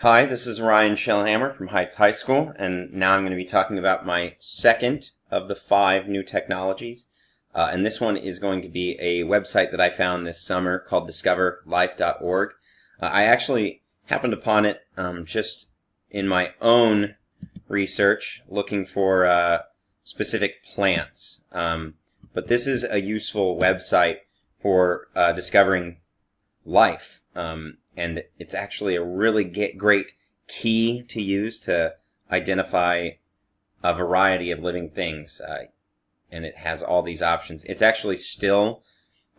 Hi, this is Ryan Shellhammer from Heights High School, and now I'm going to be talking about my second of the 5 new technologies. And this one is going to be a website that I found this summer called discoverlife.org. I actually happened upon it just in my own research looking for specific plants. But this is a useful website for discovering life. And it's actually a really great key to use to identify a variety of living things. And it has all these options. It's actually still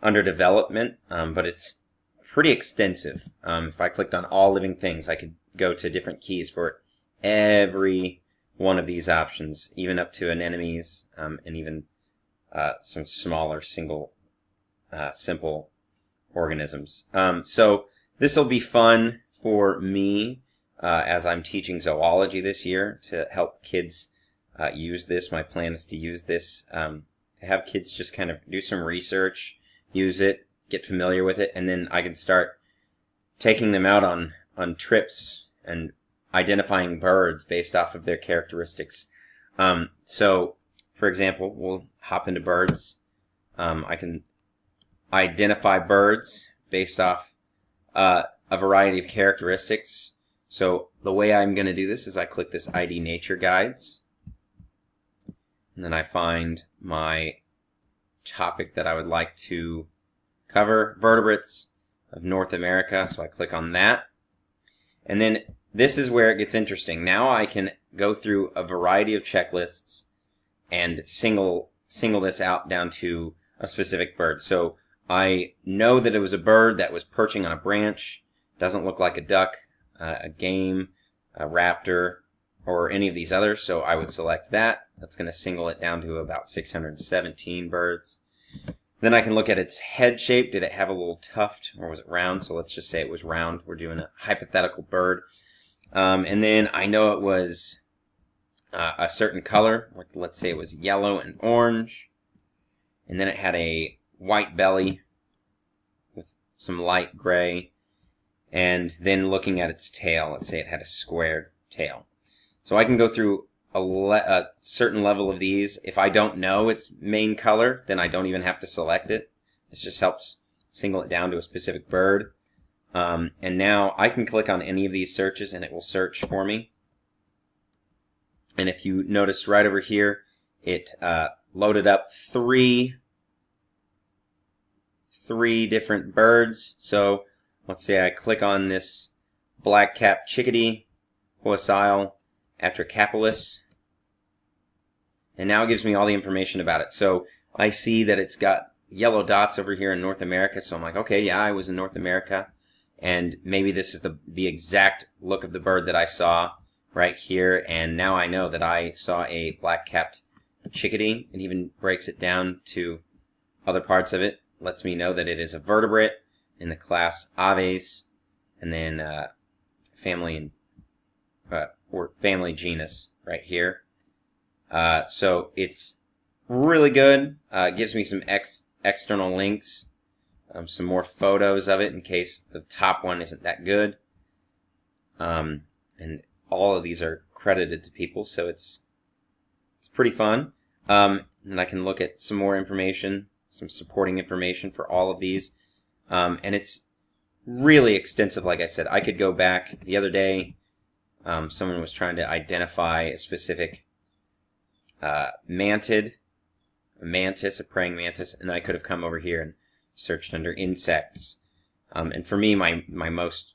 under development, but it's pretty extensive. If I clicked on all living things, I could go to different keys for every one of these options, even up to anemones, and even some smaller simple organisms. So this will be fun for me as I'm teaching zoology this year to help kids use this. My plan is to use this to have kids just kind of do some research, use it, get familiar with it, and then I can start taking them out on trips and identifying birds based off of their characteristics. So, for example, we'll hop into birds. I can identify birds based off a variety of characteristics. So the way I'm going to do this is I click this ID Nature Guides, and then I find my topic that I would like to cover, vertebrates of North America. So I click on that, and then this is where it gets interesting. Now I can go through a variety of checklists and single this out down to a specific bird. So I know that it was a bird that was perching on a branch. Doesn't look like a duck, a game, a raptor, or any of these others, so I would select that. That's going to single it down to about 617 birds. Then I can look at its head shape. Did it have a little tuft, or was it round? So let's just say it was round. We're doing a hypothetical bird. And then I know it was a certain color. Let's say it was yellow and orange. And then it had a white belly with some light gray, and then looking at its tail, let's say it had a squared tail. So I can go through a certain level of these. If I don't know its main color, then I don't even have to select it. This just helps single it down to a specific bird. And now I can click on any of these searches and it will search for me. And if you notice right over here, it loaded up three different birds. So let's say I click on this black-capped chickadee, Hoacile atricapillus, and now it gives me all the information about it. So I see that it's got yellow dots over here in North America, so I'm like, okay, yeah, I was in North America, and maybe this is the exact look of the bird that I saw right here, and now I know that I saw a black-capped chickadee. It even breaks it down to other parts of it. Lets me know that it is a vertebrate in the class Aves, and then family or family genus right here. So it's really good. It gives me some external links, some more photos of it in case the top one isn't that good. And all of these are credited to people, so it's pretty fun. And I can look at some more information, some supporting information for all of these. And it's really extensive, like I said. I could go back the other day. Someone was trying to identify a specific mantid, a mantis, a praying mantis, and I could have come over here and searched under insects. And for me, my most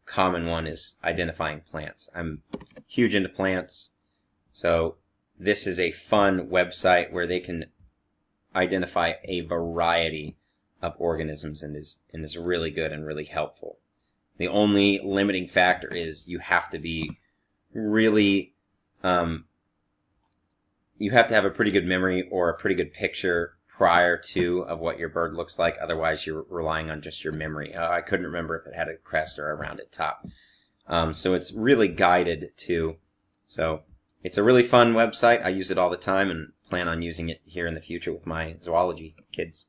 common one is identifying plants. I'm huge into plants, so this is a fun website where they can identify a variety of organisms and is really good and really helpful. The only limiting factor is you have to be really, you have to have a pretty good memory or a pretty good picture prior to of what your bird looks like. Otherwise, you're relying on just your memory. I couldn't remember if it had a crest or a rounded top. So it's really guided too. So it's a really fun website. I use it all the time and plan on using it here in the future with my zoology kids.